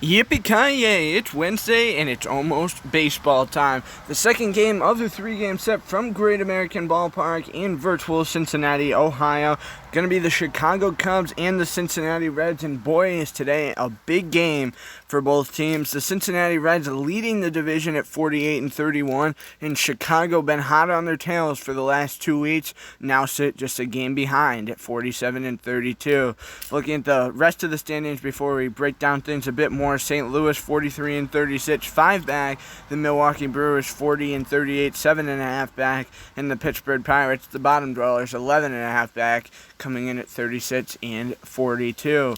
Yippee-ki-yay, it's Wednesday and it's almost baseball time. The second game of the three-game set from Great American Ballpark in virtual Cincinnati, Ohio. Going to be the Chicago Cubs and the Cincinnati Reds, and boy, is today a big game for both teams. The Cincinnati Reds leading the division at 48-31, and Chicago been hot on their tails for the last 2 weeks, now sit just a game behind at 47-32. Looking at the rest of the standings before we break down things a bit more, St. Louis 43-36, 5 back. The Milwaukee Brewers 40-38, 7.5 back, and the Pittsburgh Pirates, the bottom dwellers, 11.5 back, coming in at 36-42.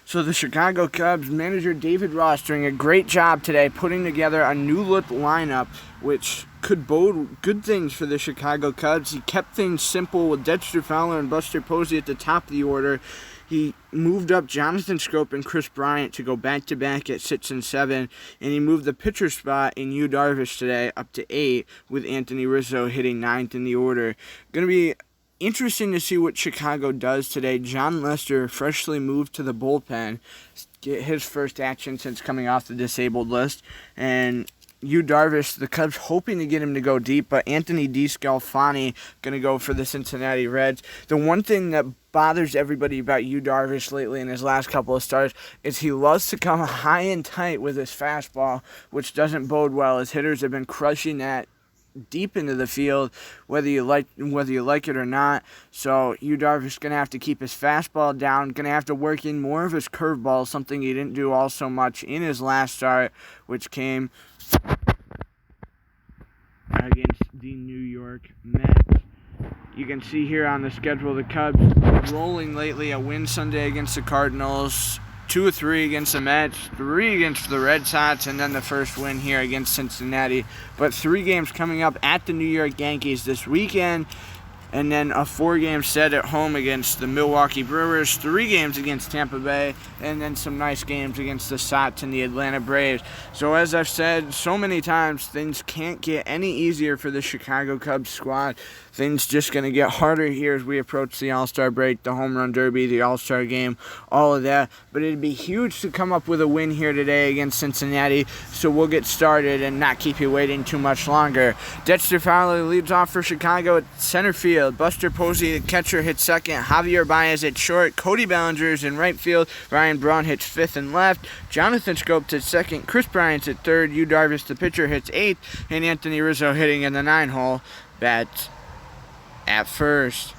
So the Chicago Cubs manager David Ross doing a great job today putting together a new look lineup, which could bode good things for the Chicago Cubs. He kept things simple with Dexter Fowler and Buster Posey at the top of the order. He moved up Jonathan Schoop and Chris Bryant to go back-to-back at 6 and 7, and he moved the pitcher spot in Yu Darvish today up to 8, with Anthony Rizzo hitting 9th in the order. Going to be interesting to see what Chicago does today. John Lester freshly moved to the bullpen, get his first action since coming off the disabled list, and Yu Darvish, the Cubs hoping to get him to go deep, but Anthony DeSclafani going to go for the Cincinnati Reds. The one thing that bothers everybody about Yu Darvish lately in his last couple of starts is he loves to come high and tight with his fastball, which doesn't bode well, as hitters have been crushing that deep into the field, whether you like it or not. So Yu Darvish going to have to keep his fastball down, going to have to work in more of his curveball, something he didn't do all so much in his last start, which came against the New York Mets. You can see here on the schedule the Cubs rolling lately. A win Sunday against the Cardinals, 2 or 3 against the Mets, 3 against the Red Sox, and then the first win here against Cincinnati. But 3 games coming up at the New York Yankees this weekend, and then a 4-game set at home against the Milwaukee Brewers, 3 games against Tampa Bay, and then some nice games against the Sox and the Atlanta Braves. So as I've said so many times, things can't get any easier for the Chicago Cubs squad. Things just going to get harder here as we approach the All-Star break, the Home Run Derby, the All-Star game, all of that. But it'd be huge to come up with a win here today against Cincinnati, so we'll get started and not keep you waiting too much longer. Dexter Fowler leads off for Chicago at center field. Buster Posey, the catcher, hits second. Javier Baez at short. Cody Bellinger is in right field. Ryan Braun hits fifth and left. Jonathan Schoop at second. Chris Bryant's at third. Yu Darvish, the pitcher, hits eighth. And Anthony Rizzo hitting in the 9-hole. Bats at first.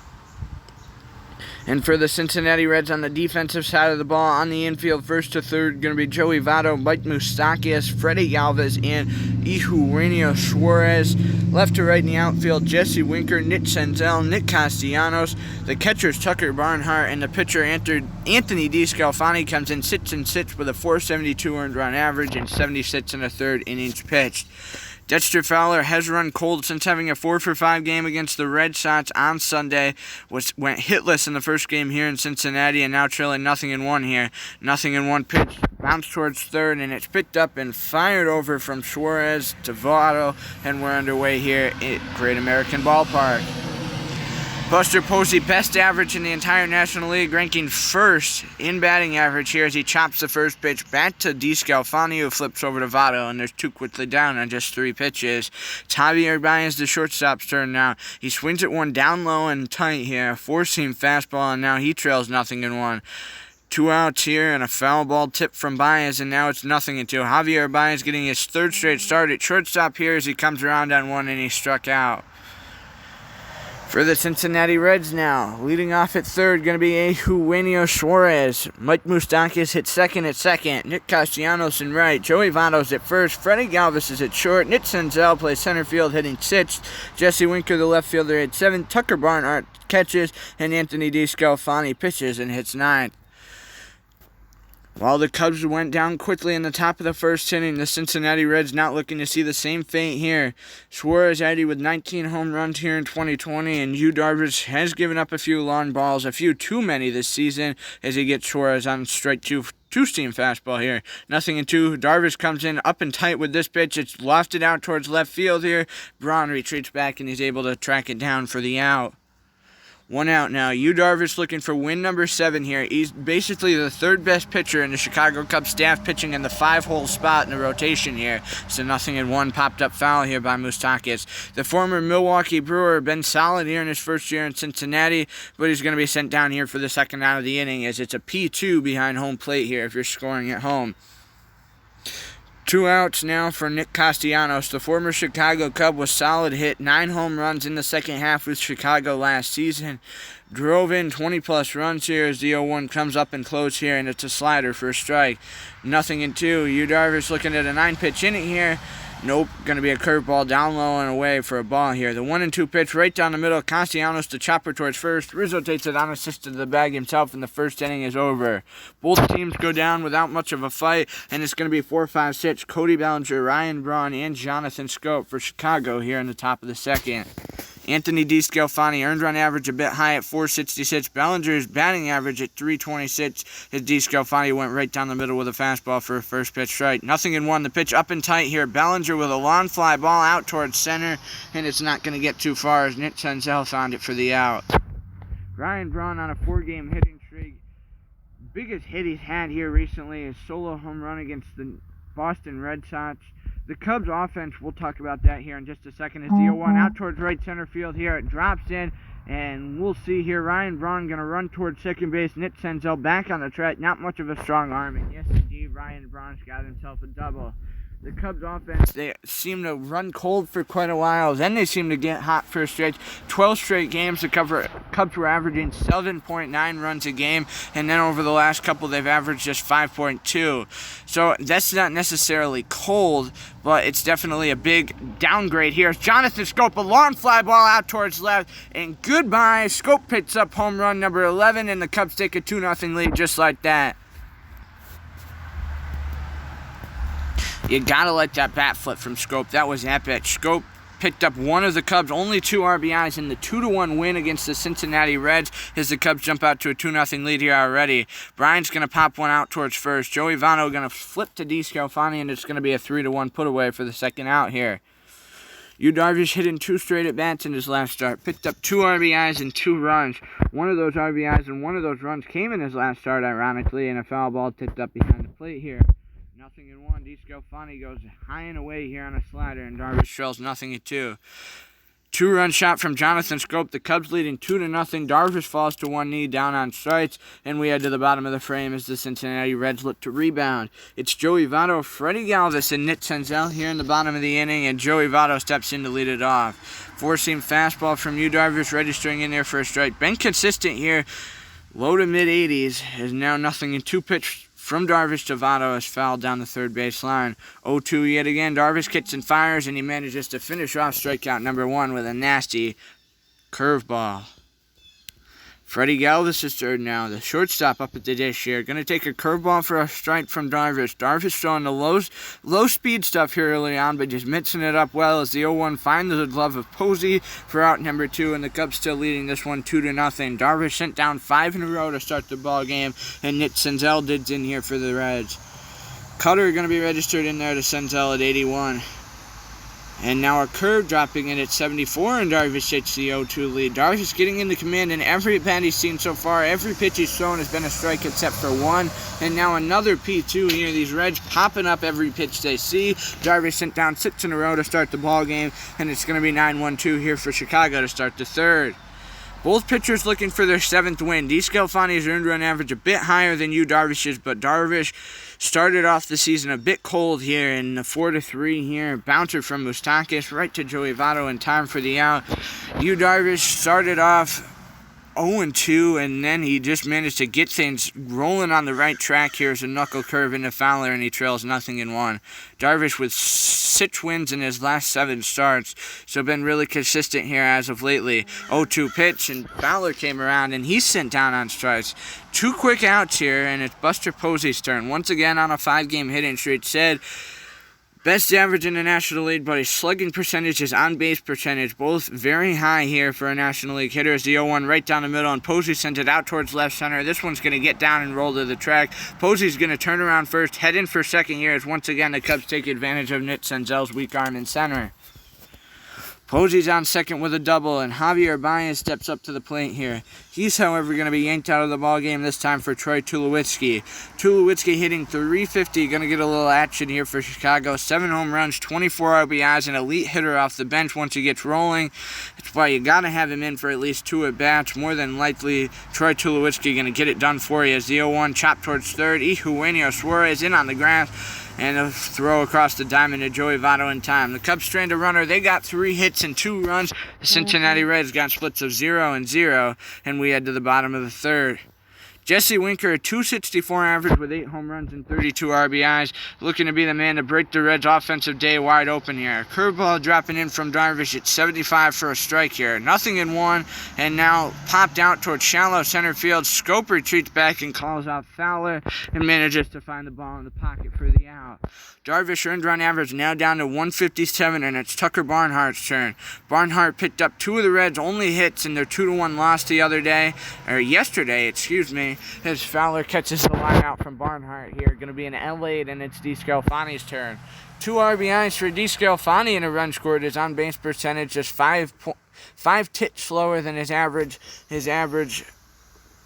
And for the Cincinnati Reds on the defensive side of the ball, on the infield, first to third, going to be Joey Votto, Mike Moustakas, Freddie Galvis, and Eugenio Suarez. Left to right in the outfield, Jesse Winker, Nick Senzel, Nick Castellanos. The catcher's Tucker Barnhart, and the pitcher Anthony DeSclafani comes in 6 and 6 with a .472 earned run average and 76 1/3 innings pitched. Dexter Fowler has run cold since having a 4-for-5 game against the Red Sox on Sunday. Went hitless in the first game here in Cincinnati, and now trailing 0-1 here. 0-1 pitch, bounced towards third, and it's picked up and fired over from Suarez to Votto, and we're underway here at Great American Ballpark. Buster Posey, best average in the entire National League, ranking first in batting average here as he chops the first pitch back to DeSclafani, who flips over to Votto, and there's 2 quickly down on just 3 pitches. Javier Baez, the shortstop's turn now. He swings at one down low and tight here, 4-seam fastball, and now he trails 0-1. 2 outs here and a foul ball tip from Baez, and now it's 0-2. Javier Baez getting his 3rd straight start at shortstop here as he comes around on one and he's struck out. For the Cincinnati Reds now, leading off at third, going to be Eugenio Suarez. Mike Moustakas hits second at second. Nick Castellanos in right. Joey Votto's at first. Freddie Galvis is at short. Nick Senzel plays center field, hitting 6th. Jesse Winker, the left fielder, at 7th. Tucker Barnhart catches, and Anthony DeSclafani pitches and hits 9th. While the Cubs went down quickly in the top of the first inning, the Cincinnati Reds not looking to see the same fate here. Suarez added with 19 home runs here in 2020, and Yu Darvish has given up a few long balls, a few too many this season, as he gets Suarez on strike 2-seam fastball here. 0-2. Darvish comes in up and tight with this pitch. It's lofted out towards left field here. Braun retreats back, and he's able to track it down for the out. 1 out now. Yu Darvish looking for win number 7 here. He's basically the third best pitcher in the Chicago Cubs staff, pitching in the 5-hole spot in the rotation here. So 0-1 popped up foul here by Moustakas. The former Milwaukee Brewer been solid here in his first year in Cincinnati, but he's going to be sent down here for the second out of the inning, as it's a P2 behind home plate here if you're scoring at home. 2 outs now for Nick Castellanos. The former Chicago Cub was solid, hit 9 home runs in the second half with Chicago last season. Drove in 20-plus runs here as the 0-1 comes up and close here, and it's a slider for a strike. 0-2. Yu Darvish looking at a 9-pitch inning here. Nope, going to be a curveball down low and away for a ball here. The 1-2 pitch right down the middle. Castellanos to chopper towards first. Rizzo takes it unassisted to the bag himself, and the first inning is over. Both teams go down without much of a fight, and it's going to be 4-5-6. Cody Bellinger, Ryan Braun, and Jonathan Schoop for Chicago here in the top of the second. Anthony DeScalfani earned run average a bit high at 466. Bellinger's batting average at 326. His DeScalfani went right down the middle with a fastball for a first pitch strike. 0-1. The pitch up and tight here. Bellinger with a long fly ball out towards center, and it's not going to get too far as Nick Senzel found it for the out. Ryan Braun on a 4-game hitting streak. Biggest hit he's had here recently is solo home run against the Boston Red Sox. The Cubs offense, we'll talk about that here in just a second, is the 0-1 out towards right center field here. It drops in, and we'll see here Ryan Braun going to run towards second base. Nick Senzel back on the track. Not much of a strong arm, and yes, indeed, Ryan Braun's got himself a double. The Cubs offense, they seem to run cold for quite a while. Then they seem to get hot for a stretch. 12 straight games, the Cubs were averaging 7.9 runs a game, and then over the last couple, they've averaged just 5.2. So that's not necessarily cold, but it's definitely a big downgrade here. Jonathan Schoop, a long fly ball out towards left, and goodbye. Schoop picks up home run number 11, and the Cubs take a 2-0 lead just like that. You gotta like that bat flip from Schoop. That was epic. Schoop picked up one of the Cubs' only 2 RBIs in the 2-1 win against the Cincinnati Reds as the Cubs jump out to a 2-0 lead here already. Brian's going to pop one out towards first. Joey Votto going to flip to DeScalfani, and it's going to be a 3-1 put away for the second out here. Yu Darvish hitting 2 straight at-bats in his last start. Picked up 2 RBIs and 2 runs. One of those RBIs and one of those runs came in his last start, ironically, and a foul ball tipped up behind the plate here. 0-1. DeScalfani goes high and away here on a slider, and Darvish trails 0-2. 2-run shot from Jonathan Schoop. The Cubs leading 2-0. Darvish falls to one knee down on strikes, and we head to the bottom of the frame as the Cincinnati Reds look to rebound. It's Joey Votto, Freddie Galvis, and Nick Senzel here in the bottom of the inning, and Joey Votto steps in to lead it off. 4-seam fastball from Yu Darvish registering in there for a strike. Been consistent here. Low to mid-80s is now 0-2 pitch from Darvish to Votto is fouled down the third base line. 0-2 yet again. Darvish kicks and fires, and he manages to finish off strikeout number 1 with a nasty curveball. Freddie Galvis is third now. The shortstop up at the dish here. Going to take a curveball for a strike from Darvish. Darvish throwing the low speed stuff here early on, but just mixing it up well as the 0-1 finds the glove of Posey for out number 2, and the Cubs still leading this one 2-0. Darvish sent down 5 in a row to start the ball game, and Nick Senzel digs in here for the Reds. Cutter going to be registered in there to Senzel at 81. And now a curve dropping in at 74, and Darvish takes the 0-2 lead. Darvish getting into command in every at bat he's seen so far. Every pitch he's thrown has been a strike except for one. And now another P2 here. These Reds popping up every pitch they see. Darvish sent down 6 in a row to start the ball game, and it's going to be 9-1-2 here for Chicago to start the third. Both pitchers looking for their 7th win. DeScalfani's earned run average a bit higher than Yu Darvish's, but Darvish started off the season a bit cold here in the 4-3 here. Bouncer from Moustakas right to Joey Votto in time for the out. Yu Darvish started off 0-2, and then he just managed to get things rolling on the right track. Here's a knuckle curve into Fowler, and he trails 0-1. Darvish with 6 wins in his last 7 starts, so been really consistent here as of lately. 0-2 pitch, and Fowler came around, and he's sent down on strikes. 2 quick outs here, and it's Buster Posey's turn. Once again on a 5-game hitting streak. Said best average in the National League, but his slugging percentage, his on-base percentage, both very high here for a National League hitter. As the 0-1 right down the middle, and Posey sends it out towards left center. This one's going to get down and roll to the track. Posey's going to turn around first, head in for second here, as once again the Cubs take advantage of Nick Senzel's weak arm in center. Posey's on second with a double, and Javier Baez steps up to the plate here. He's, however, going to be yanked out of the ball game this time for Troy Tulowitzki. Tulowitzki hitting .350, going to get a little action here for Chicago. 7 home runs, 24 RBIs, an elite hitter off the bench once he gets rolling. That's why you got to have him in for at least 2 at-bats. More than likely, Troy Tulowitzki going to get it done for you as the 0-1 chop towards third. Eugenio Suarez in on the grass. And a throw across the diamond to Joey Votto in time. The Cubs strand a runner. They got 3 hits and 2 runs. The Cincinnati Reds got splits of 0 and 0. And we head to the bottom of the third. Jesse Winker, a .264 average with 8 home runs and 32 RBIs, looking to be the man to break the Reds' offensive day wide open here. Curveball dropping in from Darvish at 75 for a strike here. 0-1, and now popped out towards shallow center field. Scope retreats back and calls out Fowler and manages to find the ball in the pocket for the out. Darvish earned run average now down to 157, and it's Tucker Barnhart's turn. Barnhart picked up 2 of the Reds' only hits in their 2-1 loss yesterday, as Fowler catches the line out from Barnhart here. Going to be an L8, and it's DeScalfani's turn. 2 RBIs for DeScalfani, and a run scored. His on-base percentage just 5 ticks slower than his average. His average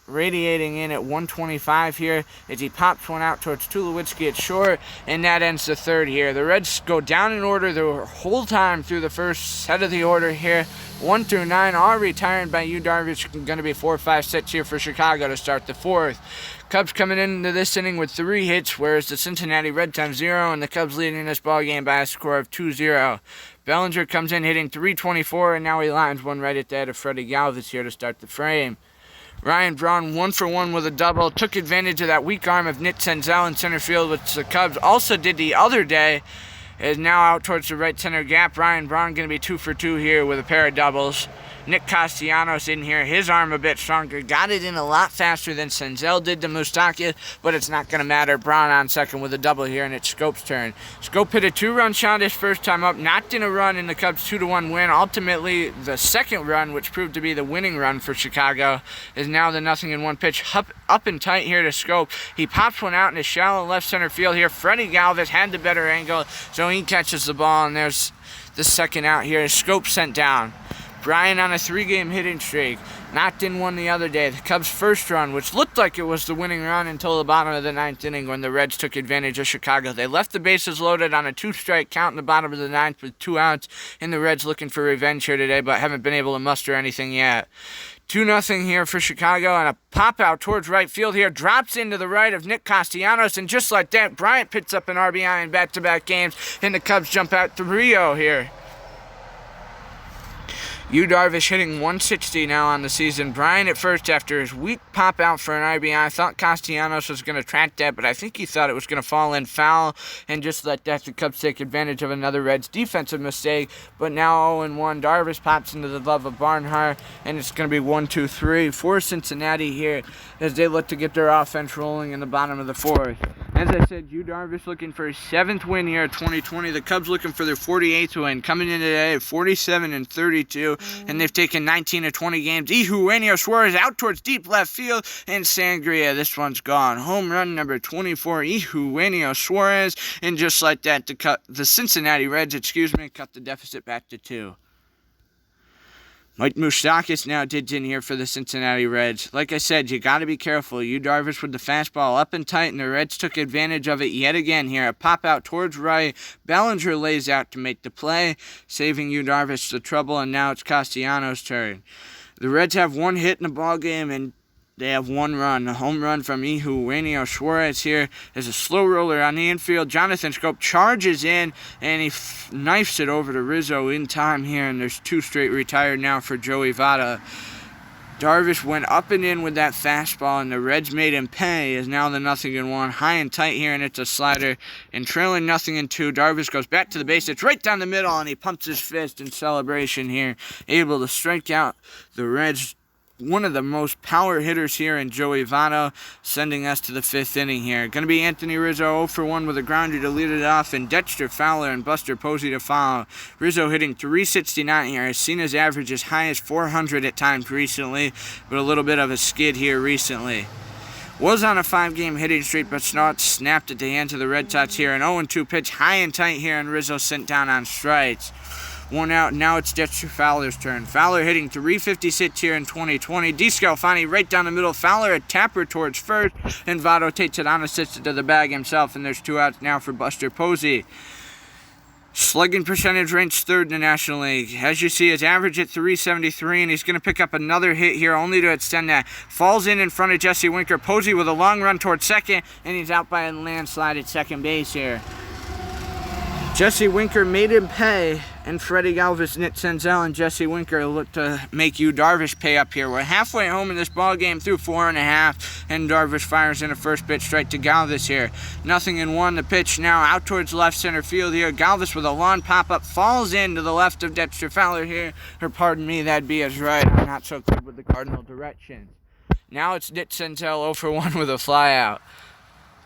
radiating in at 125 here as he pops one out towards Tulowitzki at short, and that ends the third here. The Reds go down in order the whole time through the first set of the order here. 1 through 9 are retired by Yu Darvish. Going to be 4-5 sets here for Chicago to start the fourth. Cubs coming into this inning with 3 hits, whereas the Cincinnati Reds have 0, and the Cubs leading this ball game by a score of 2-0. Bellinger comes in hitting .324, and now he lines one right at the head of Freddie Galvis here to start the frame. Ryan Braun 1 for 1 with a double. Took advantage of that weak arm of Nick Senzel in center field, which the Cubs also did the other day. Is now out towards the right center gap. Ryan Braun going to be 2 for 2 here with a pair of doubles. Nick Castellanos in here, his arm a bit stronger. Got it in a lot faster than Senzel did to Moustakas, but it's not going to matter. Braun on second with a double here, and it's Scope's turn. Scope hit a 2-run shot his first time up, knocked in a run in the Cubs' 2-1 win. Ultimately, the second run, which proved to be the winning run for Chicago, is now the 0-1 pitch. Up and tight here to Scope. He pops one out in the shallow left center field here. Freddie Galvis had the better angle, so he catches the ball, and there's the second out here. Scope sent down. Bryan on a 3-game hitting streak. Knocked in one the other day. The Cubs' first run, which looked like it was the winning run until the bottom of the 9th inning when the Reds took advantage of Chicago. They left the bases loaded on a 2-strike count in the bottom of the 9th with 2 outs, and the Reds looking for revenge here today, but haven't been able to muster anything yet. 2-0 here for Chicago, and a pop out towards right field here. Drops into the right of Nick Castellanos, and just like that, Bryant picks up an RBI in back-to-back games, and the Cubs jump out 3-0 here. Yu Darvish hitting .160 now on the season. Bryan at first after his weak pop out for an RBI. I thought Castellanos was going to track that, but I think he thought it was going to fall in foul, and just let that the Cubs take advantage of another Reds defensive mistake. But now 0-1, Darvish pops into the glove of Barnhart, and it's going to be 1-2-3 for Cincinnati here as they look to get their offense rolling in the bottom of the fourth. As I said, Yu Darvish looking for his 7th win here at 2020. The Cubs looking for their 48th win. Coming in today at 47-32, and they've taken 19 of 20 games. Eugenio Suarez out towards deep left field, and Sangria, this one's gone. Home run number 24, Eugenio Suarez, and just like that, the Cincinnati Reds, cut the deficit back to 2. Mike Moustakas now digs in here for the Cincinnati Reds. Like I said, you got to be careful. Yu Darvish with the fastball up and tight, and the Reds took advantage of it yet again here. A pop out towards right. Bellinger lays out to make the play, saving Yu Darvish the trouble, and now it's Castellanos' turn. The Reds have 1 hit in the ball game, and they have 1 run. A home run from Eugenio Suarez here is a slow roller on the infield. Jonathan Scope charges in, and he knifes it over to Rizzo in time here, and there's 2 straight retired now for Joey Votto. Darvish went up and in with that fastball, and the Reds made him pay. Is now the 0-1. High and tight here, and it's a slider. And trailing 0-2, Darvish goes back to the base. It's right down the middle, and he pumps his fist in celebration here. Able to strike out the Reds' one of the most power hitters here in Joey Votto, sending us to the 5th inning here. Going to be Anthony Rizzo 0 for 1 with a grounder to lead it off, and Dexter Fowler and Buster Posey to follow. Rizzo hitting .369 here. Has seen his average as high as 400 at times recently, but a little bit of a skid here recently. Was on a 5-game hitting streak, but snapped at the hands of the Red Sox here. An 0-2 pitch, high and tight here, and Rizzo sent down on strikes. 1 out. Now it's Dexter Fowler's turn. Fowler hitting .356 here in 2020. DeScalfani right down the middle. Fowler a tapper towards first, and Votto takes it unassisted to the bag himself, and there's 2 outs now for Buster Posey. Slugging percentage ranks 3rd in the National League. As you see, his average at .373, and he's going to pick up another hit here only to extend that. Falls in front of Jesse Winker. Posey with a long run towards second, and he's out by a landslide at second base here. Jesse Winker made him pay, and Freddie Galvis, Nick Senzel, and Jesse Winker look to make Yu Darvish pay up here. We're halfway home in this ball game through 4.5, and Darvish fires in a first pitch strike to Galvis here. 0-1. The pitch now out towards left center field here. Galvis with a long pop-up falls in to the left of Dexter Fowler here. Or pardon me, that'd be his right. I'm not so good with the cardinal directions. Now it's Nick Senzel 0-for-1 with a flyout.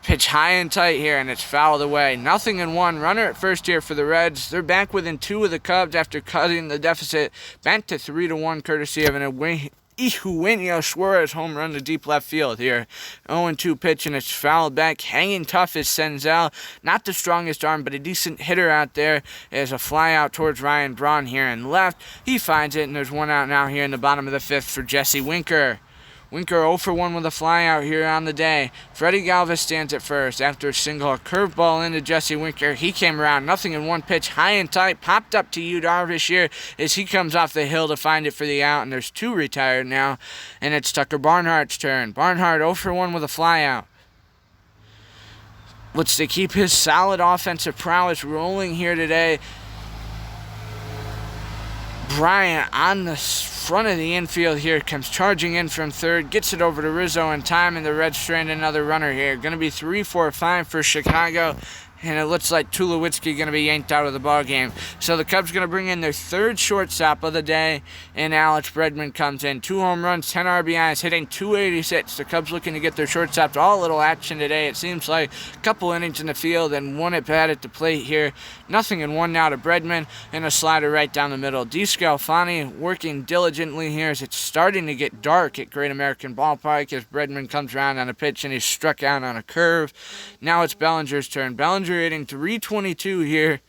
Pitch high and tight here, and it's fouled away. 0-1. Runner at first here for the Reds. They're back within 2 of the Cubs after cutting the deficit back to 3-1, courtesy of an Eugenio Suarez home run to deep left field here. 0-2 pitch, and it's fouled back. Hanging tough is Senzel. Not the strongest arm, but a decent hitter out there. As a fly out towards Ryan Braun here and left. He finds it, and there's 1 out now here in the bottom of the 5th for Jesse Winker. Winker 0-for-1 with a flyout here on the day. Freddie Galvis stands at first. After a single, a curveball into Jesse Winker. He came around. 0-1 pitch, high and tight. Popped up to Yu Darvish here as he comes off the hill to find it for the out. And there's 2 retired now. And it's Tucker Barnhart's turn. Barnhart 0-for-1 with a flyout. Looks to keep his solid offensive prowess rolling here today. Bryant on the front of the infield here, comes charging in from third, gets it over to Rizzo in time, and the Reds strand another runner here. Going to be 3-4-5 for Chicago, and it looks like Tulowitzki going to be yanked out of the ball game. So the Cubs going to bring in their 3rd shortstop of the day, and Alex Bregman comes in. 2 home runs, 10 RBIs, hitting .286. The Cubs looking to get their shortstops all a little action today. It seems like a couple innings in the field and 1 at bat at the plate here. 0-1 now to Bregman, and a slider right down the middle. DeScalfani working diligently here as it's starting to get dark at Great American Ballpark as Bregman comes around on a pitch and he's struck out on a curve. Now it's Bellinger's turn. Bellinger hitting .322 here,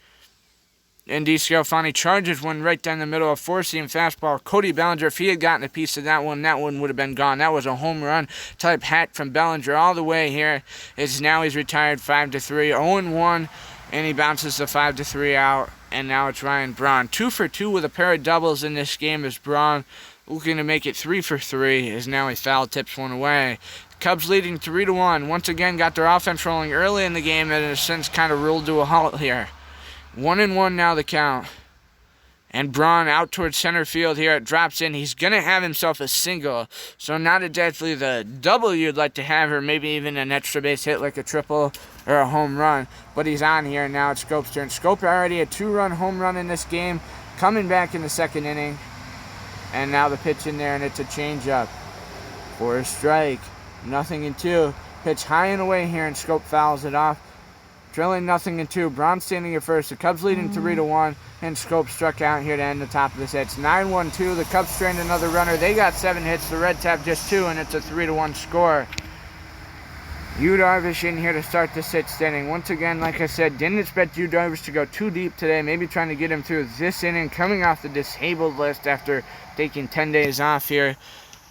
and DeScalfani charges one right down the middle, a 4-seam fastball. Cody Bellinger, if he had gotten a piece of that one would have been gone. That was a home run type hack from Bellinger all the way here. As now he's retired 5-3, 0-1, and he bounces the 5-3 out. And now it's Ryan Braun. 2-for-2 with a pair of doubles in this game as Braun looking to make it 3-for-3 as now he foul tips one away. Cubs leading 3-1. Once again got their offense rolling early in the game that in a sense kind of ruled to a halt here. 1-1 now the count. And Braun out towards center field here. It drops in. He's going to have himself a single. So not exactly the double you'd like to have, or maybe even an extra base hit like a triple or a home run. But he's on here, and now it's Scope's turn. Scope already a 2-run home run in this game. Coming back in the 2nd inning. And now the pitch in there, and it's a changeup for a strike. 0-2. Pitch high and away here, and Scope fouls it off. Drilling 0-2. Braun standing at first. The Cubs leading 3-1, and Scope struck out here to end the top of the set. It's 9-1-2. The Cubs strand another runner. They got 7 hits. The Reds have just 2, and it's a 3-1 score. Yu Darvish in here to start the 6th inning. Once again, like I said, didn't expect Yu Darvish to go too deep today. Maybe trying to get him through this inning, coming off the disabled list after taking 10 days off here.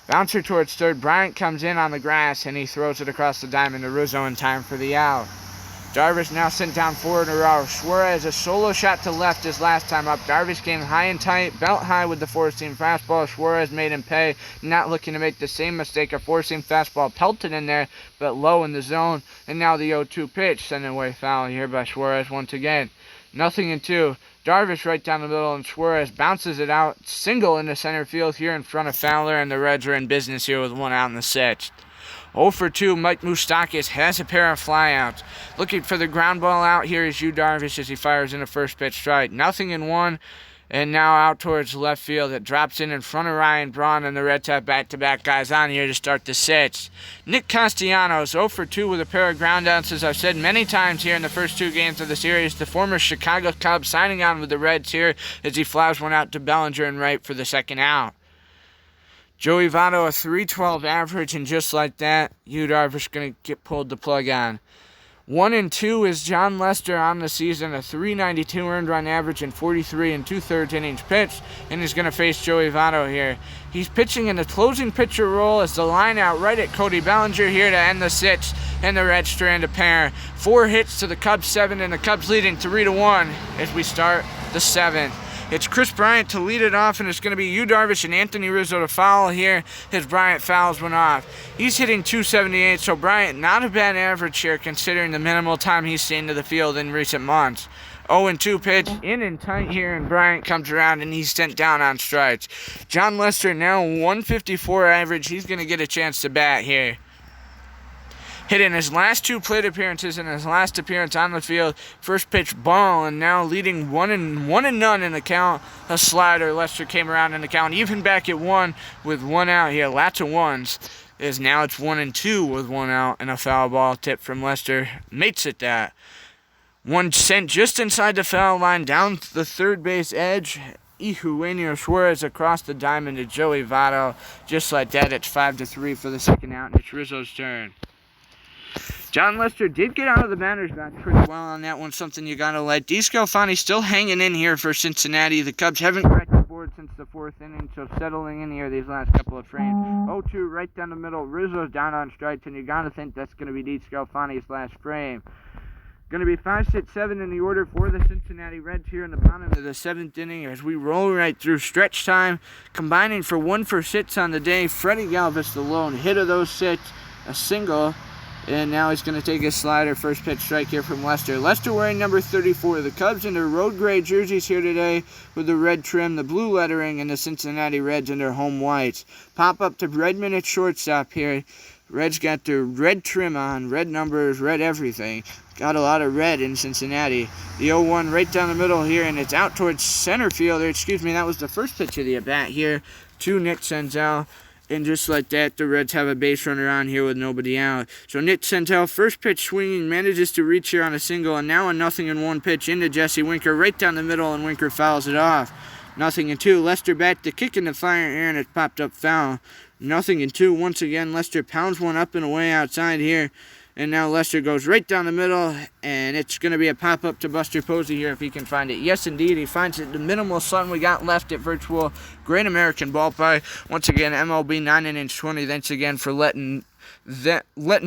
Bouncer towards third. Bryant comes in on the grass, and he throws it across the diamond to Rizzo in time for the out. Darvish now sent down 4 in a row. Suarez a solo shot to left his last time up. Darvish came high and tight, belt high with the 4-seam fastball. Suarez made him pay, not looking to make the same mistake. A 4-seam fastball pelted in there, but low in the zone. And now the 0-2 pitch, sending away foul here by Suarez once again. 0-2. Darvish right down the middle, and Suarez bounces it out. Single into center field here in front of Fowler, and the Reds are in business here with 1 out in the 6th. 0-for-2, Mike Moustakas has a pair of flyouts. Looking for the ground ball out here is Yu Darvish as he fires in a first pitch strike. 0-1, and now out towards left field. It drops in front of Ryan Braun, and the Reds have back-to-back guys on here to start the 6th. Nick Castellanos, 0-for-2 with a pair of groundouts. As I've said many times here in the first 2 games of the series, the former Chicago Cub signing on with the Reds here as he flies one out to Bellinger and right for the 2nd out. Joey Votto, a .312 average, and just like that, Yu Darvish going to get pulled the plug on. 1-2 is John Lester on the season, a .392 earned run average and 43 2/3 innings pitched, and he's going to face Joey Votto here. He's pitching in the closing pitcher role as the line out right at Cody Bellinger here to end the sixth, and the Reds strand a pair. 4 hits to the Cubs 7, and the Cubs leading 3-1 as we start the 7th. It's Chris Bryant to lead it off, and it's going to be Yu Darvish and Anthony Rizzo to foul here as Bryant fouls one off. He's hitting .278, so Bryant not a bad average here considering the minimal time he's seen to the field in recent months. 0-2 pitch, in and tight here, and Bryant comes around and he's sent down on strikes. John Lester now 154 average. He's going to get a chance to bat here. Hit in his last 2 plate appearances and his last appearance on the field. First pitch ball, and now leading 1-0 in the count. A slider. Lester came around in the count, even back at 1 with 1 out here. Lots of ones. Is now it's 1-2 with 1 out, and a foul ball tip from Lester mates at that. One sent just inside the foul line down the third base edge. Eugenio Suarez across the diamond to Joey Votto. Just like that, it's 5-3 for the second out, and it's Rizzo's turn. John Lester did get out of the batter's box pretty well on that one, something you gotta like. DeScalfani still hanging in here for Cincinnati. The Cubs haven't cracked the board since the 4th inning, so settling in here these last couple of frames. 0-2 right down the middle. Rizzo's down on strikes, and you gotta think that's gonna be DeScalfani's last frame. Going to be 5, 6, 7 in the order for the Cincinnati Reds here in the bottom of the 7th inning as we roll right through stretch time, combining for 1 for 6 on the day. Freddie Galvis, the lone hit of those 6, a single, and now he's going to take his slider. First pitch strike here from Lester. Lester wearing number 34. The Cubs in their road gray jerseys here today with the red trim, the blue lettering, and the Cincinnati Reds in their home whites. Pop up to Redmond at shortstop here. Reds got their red trim on, red numbers, red everything. Got a lot of red in Cincinnati. The 0-1 right down the middle here, and it's out towards center field. That was the first pitch of the at-bat here to Nick Senzel. And just like that, the Reds have a base runner on here with nobody out. So Nick Senzel, first pitch swinging, manages to reach here on a single, and now a 0-1 pitch into Jesse Winker right down the middle, and Winker fouls it off. 0-2. Lester back to kick in the fire air, and it's popped up foul. 0-2. Once again, Lester pounds one up and away outside here. And now Lester goes right down the middle, and it's going to be a pop-up to Buster Posey here if he can find it. Yes, indeed, he finds it. The minimal sun we got left at Virtual Great American Ballpark. Once again, MLB 9-20. Thanks again for letting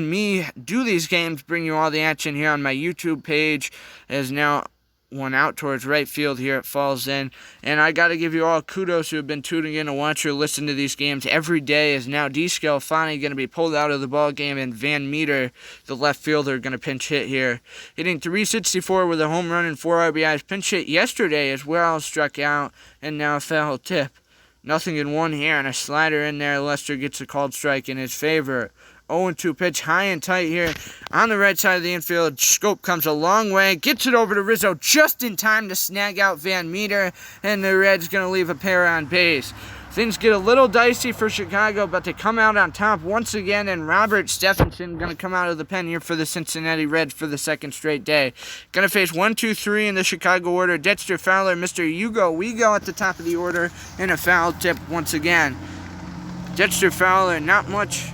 me do these games, bring you all the action here on my YouTube page. As now one out towards right field here, it falls in. And I got to give you all kudos who have been tuning in to watch or listen to these games every day, as now DeScalfani going to be pulled out of the ball game, and Van Meter, the left fielder, going to pinch hit here. Hitting .364 with a home run and 4 RBIs. Pinch hit yesterday as well, struck out, and now a foul tip. 0-1 here, and a slider in there. Lester gets a called strike in his favor. 0-2 pitch, high and tight here on the right side of the infield. Scope comes a long way, gets it over to Rizzo just in time to snag out Van Meter, and the Reds going to leave a pair on base. Things get a little dicey for Chicago, but they come out on top once again, and Robert Stephenson going to come out of the pen here for the Cincinnati Reds for the second straight day. Going to face 1, 2, 3 in the Chicago order. Dexter Fowler, Mr. We-Go at the top of the order, and a foul tip once again. Dexter Fowler, not much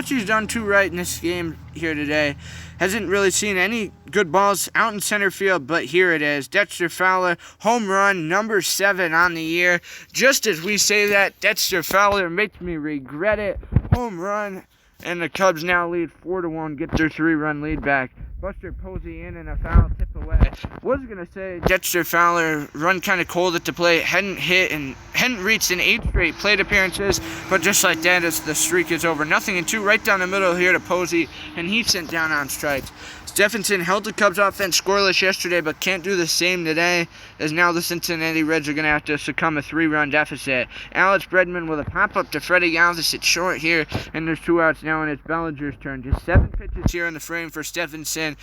he's done too right in this game here today. Hasn't really seen any good balls out in center field, but here it is. Dexter Fowler, home run, number 7 on the year. Just as we say that, Dexter Fowler makes me regret it. Home run, and the Cubs now lead 4-1, get their 3-run lead back. Buster Posey in and a foul tip away. Was going to say Dexter Fowler run kind of cold at the plate, hadn't hit and hadn't reached in 8 straight plate appearances, but just like that, as the streak is over. 0-2 right down the middle here to Posey, and he's sent down on strikes. Stephenson held the Cubs offense scoreless yesterday, but can't do the same today, as now the Cincinnati Reds are going to have to succumb a 3-run deficit. Alex Bregman with a pop-up to Freddie Galvis at short here, and there's 2 outs now, and it's Bellinger's turn. Just 7 pitches here in the frame for Stephenson.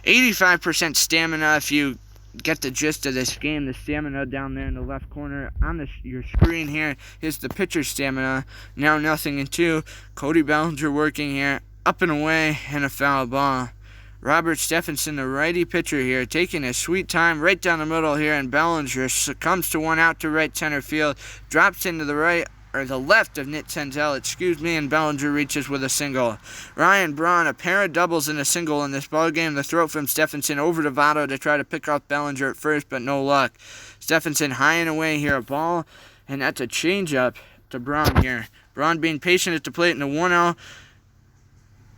85% stamina if you get the gist of this game. The stamina down there in the left corner on your screen here is the pitcher's stamina. Now 0-2. Cody Bellinger working here, up and away, and a foul ball. Robert Stephenson, the righty pitcher here, taking his sweet time right down the middle here, and Bellinger succumbs to 1 out to right center field, drops into the right the left of Nick Senzel, and Bellinger reaches with a single. Ryan Braun, a pair of doubles and a single in this ballgame. The throw from Stephenson over to Votto to try to pick off Bellinger at first, but no luck. Stephenson high and away here, a ball, and that's a changeup to Braun here. Braun being patient at the plate in the 1-0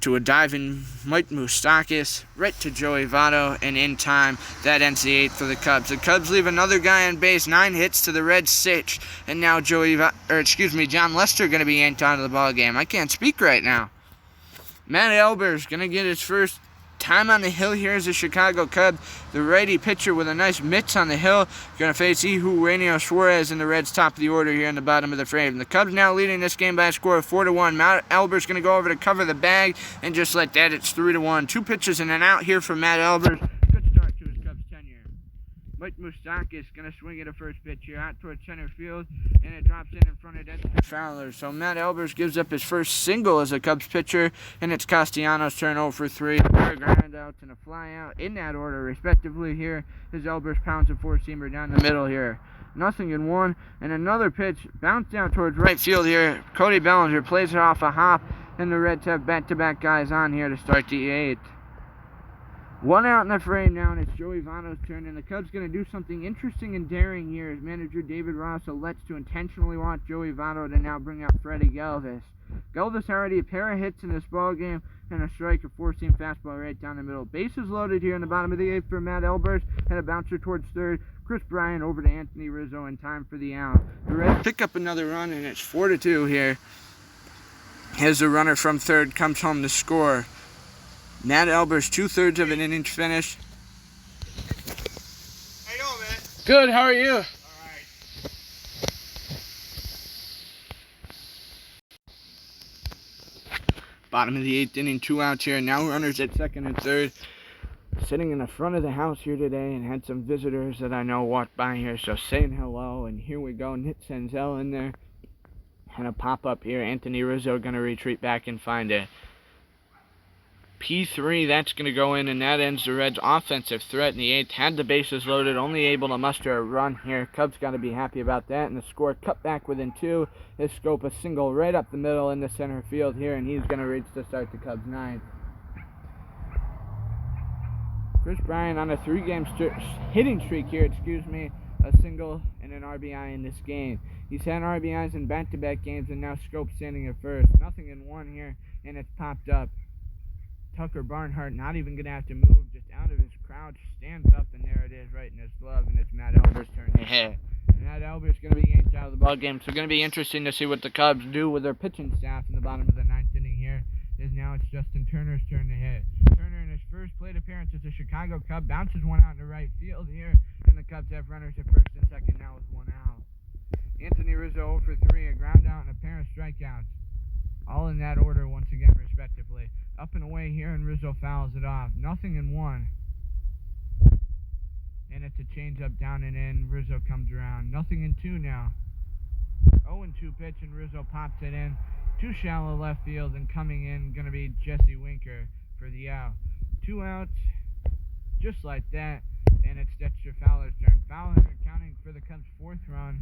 to a diving Mike Moustakas, right to Joey Votto, and in time, that ends the 8th for the Cubs. The Cubs leave another guy on base, 9 hits to the Reds 6, and now John Lester going to be yanked out of the ball game. I can't speak right now. Matt Elber's going to get his first time on the hill here as a Chicago Cub. The righty pitcher with a nice mitts on the hill. Going to face Eugenio Suarez in the Reds' top of the order here in the bottom of the frame. The Cubs now leading this game by a score of 4-1. Matt Elber's going to go over to cover the bag, and just like that, it's 3-1. 2 pitches and an out here from Matt Elber. Good start to his Cubs tenure. Mike Moustakas going to swing at a first pitch here out towards center field, and it drops in front of Dexter Fowler. So Matt Elbers gives up his first single as a Cubs pitcher, and it's Castellanos' turn 0 for 3. A pair of ground outs and a fly out in that order, respectively here, as Elbers pounds a four-seamer down the middle here. 0-1, and another pitch bounced down towards right field here. Cody Bellinger plays it off a hop, and the Reds have back-to-back guys on here to start the 8th. 1 out in the frame now, and it's Joey Votto's turn, and the Cubs going to do something interesting and daring here as manager David Ross elects to intentionally want Joey Votto to now bring out Freddie Galvis. Galvis already a pair of hits in this ball game, and a strike, a four-seam fastball right down the middle. Bases loaded here in the bottom of the 8th for Matt Elbers, and a bouncer towards third. Chris Bryant over to Anthony Rizzo in time for the out. The Reds pick up another run, and it's 4-2 here as the runner from third comes home to score. Matt Elbers, 2/3 of an inning finish. How you doing, man? Good, how are you? All right. Bottom of the 8th inning, 2 outs here. Now runners at second and third. Sitting in the front of the house here today, and had some visitors that I know walked by here, so saying hello. And here we go, Nick Senzel in there. And a pop-up here. Anthony Rizzo going to retreat back and find it. P3, that's going to go in, and that ends the Reds' offensive threat in the 8th. Had the bases loaded, only able to muster a run here. Cubs got to be happy about that, and the score cut back within 2. His scope a single right up the middle in the center field here, and he's going to reach to start the Cubs' 9th. Chris Bryant on a 3-game hitting streak here, a single and an RBI in this game. He's had RBIs in back-to-back games, and now Scope standing at first. 0-1 here, and it's popped up. Tucker Barnhart not even going to have to move, just out of his crouch, stands up, and there it is right in his glove, and it's Matt Elbers' turn to hit. Matt Elbers going to be yanked out of the ballgame, so going to be interesting to see what the Cubs do with their pitching staff in the bottom of the 9th inning here. Is now it's Justin Turner's turn to hit. Turner in his first plate appearance as a Chicago Cub bounces one out in the right field here, and the Cubs have runners at first and second now with 1 out. Anthony Rizzo 0 for 3, a ground out and a pair of strikeouts. All in that order once again, respectively. Up and away here, and Rizzo fouls it off. 0-1. And it's a changeup down and in. Rizzo comes around. 0-2 now. 0-2 pitch, and Rizzo pops it in. Too shallow left field, and coming in, going to be Jesse Winker for the out. 2 outs, just like that, and it's Dexter Fowler's turn. Fowler accounting for the Cubs' 4th run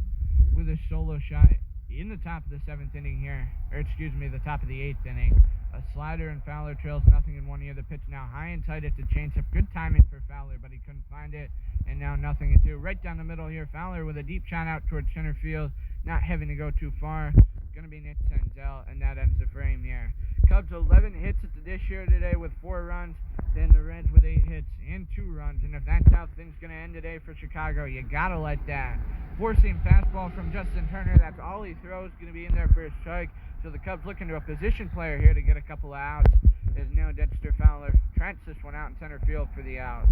with a solo shot in the top of the 7th inning here, the top of the 8th inning. A slider, and Fowler trails 0-1 here. The pitch now high and tight at the changeup. Good timing for Fowler, but he couldn't find it. And now 0-2. Right down the middle here, Fowler with a deep shot out towards center field, not having to go too far. Going to be Nick Senzel, and that ends the frame here. Cubs 11 hits at the dish here today with 4 runs. Then the Reds with 8 hits and 2 runs. And if that's how things going to end today for Chicago, you got to like that. Four-seam fastball from Justin Turner. That's all he throws. Going to be in there for a strike. So the Cubs looking to a position player here to get a couple of outs. There's now Dexter Fowler. Trents this one out in center field for the out.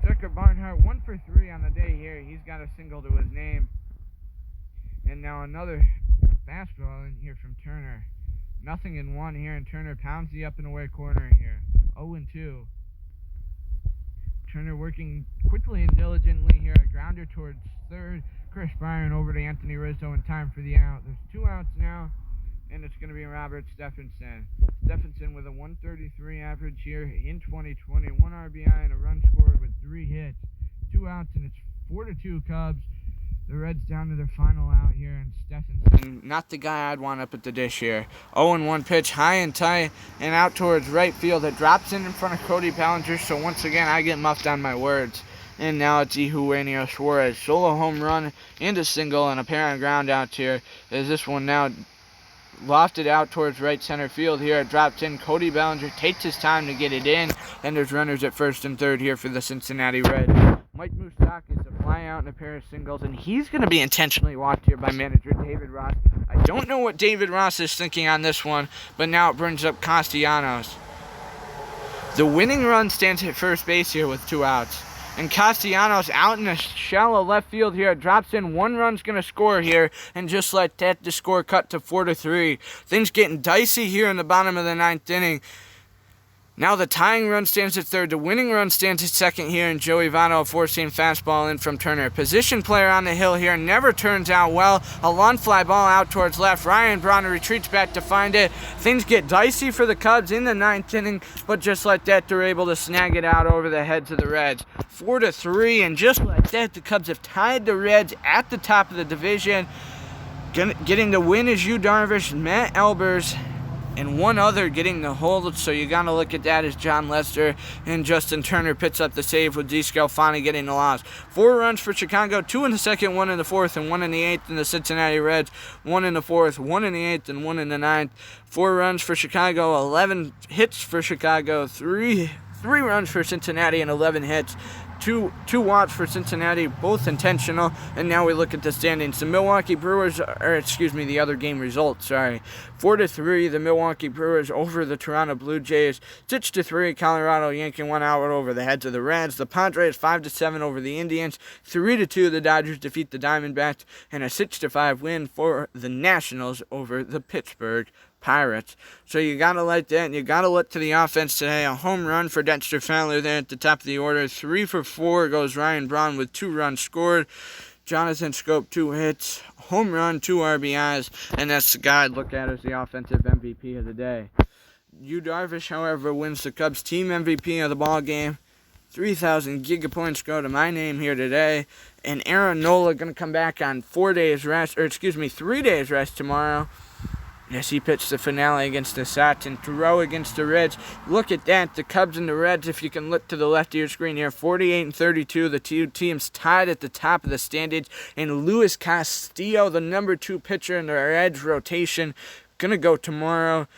Tucker Barnhart 1 for 3 on the day here. He's got a single to his name. And now another fastball in here from Turner. 0-1 here, and Turner pounds the up and away corner here. 0-2. Turner working quickly and diligently here. A grounder towards third. Chris Bryant over to Anthony Rizzo in time for the out. There's 2 outs now, and it's going to be Robert Stephenson. Stephenson with a 133 average here in 2020. 1 RBI and a run scored with 3 hits. 2 outs, and it's 4-2 Cubs. The Reds down to their final out here, and Stephenson, not the guy I'd want up at the dish here. 0-1 pitch, high and tight, and out towards right field. It drops in front of Cody Ballinger, so once again I get muffed on my words. And now it's Eugenio Suarez. Solo home run and a single and a pair on ground out here. As this one now lofted out towards right center field here. It dropped in. Cody Ballinger takes his time to get it in. And there's runners at first and third here for the Cincinnati Reds. Mike Moustakas a fly out and a pair of singles, and he's going to be intentionally walked here by manager David Ross. I don't know what David Ross is thinking on this one, but now it brings up Castellanos. The winning run stands at first base here with 2 outs. And Castellanos out in the shallow left field here. It drops in. 1 run's going to score here. And just like that, the score cut to 4-3. Things getting dicey here in the bottom of the 9th inning. Now the tying run stands at third. The winning run stands at second here. And Joey Votto, a 4-seam fastball in from Turner. Position player on the hill here. Never turns out well. A lawn fly ball out towards left. Ryan Braun retreats back to find it. Things get dicey for the Cubs in the 9th inning. But just like that, they're able to snag it out over the heads of the Reds. 4-3. And just like that, the Cubs have tied the Reds at the top of the division. Getting the win is Yu Darvish, Matt Albers, and one other getting the hold, so you got to look at that as John Lester, and Justin Turner picks up the save with D. Scalfani getting the loss. 4 runs for Chicago, 2 in the second, 1 in the fourth, and 1 in the eighth in the Cincinnati Reds. 1 in the fourth, 1 in the eighth, and 1 in the ninth. 4 runs for Chicago, 11 hits for Chicago, 3 runs for Cincinnati, and 11 hits. Two walks for Cincinnati, both intentional. And now we look at the standings. The Milwaukee Brewers, the other game results, 4-3, the Milwaukee Brewers over the Toronto Blue Jays. 6-3, Colorado yanking 1 out over the heads of the Reds. The Padres 5-7 over the Indians. 3-2, the Dodgers defeat the Diamondbacks. And a 6-5 win for the Nationals over the Pittsburgh Pirates. So you gotta like that, and you gotta look to the offense today. A home run for Dexter Fowler there at the top of the order. 3 for 4 goes Ryan Braun with 2 runs scored. Jonathan Scope 2 hits, home run, 2 RBIs, and that's the guy I'd look at as the offensive MVP of the day. Yu Darvish, however, wins the Cubs team MVP of the ball game. 3,000 gigapoints go to my name here today, and Aaron Nola gonna come back on 3 days rest tomorrow. Yes, he pitched the finale against the Sox and throw against the Reds. Look at that. The Cubs and the Reds, if you can look to the left of your screen here, 48-32. The 2 teams tied at the top of the standings. And Luis Castillo, the number 2 pitcher in the Reds rotation, going to go tomorrow.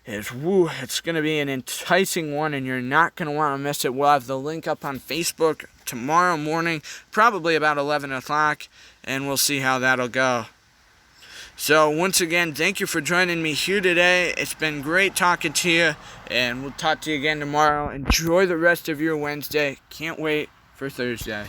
It's going to be an enticing one, and you're not going to want to miss it. We'll have the link up on Facebook tomorrow morning, probably about 11 o'clock, and we'll see how that'll go. So, once again, thank you for joining me here today. It's been great talking to you, and we'll talk to you again tomorrow. Enjoy the rest of your Wednesday. Can't wait for Thursday.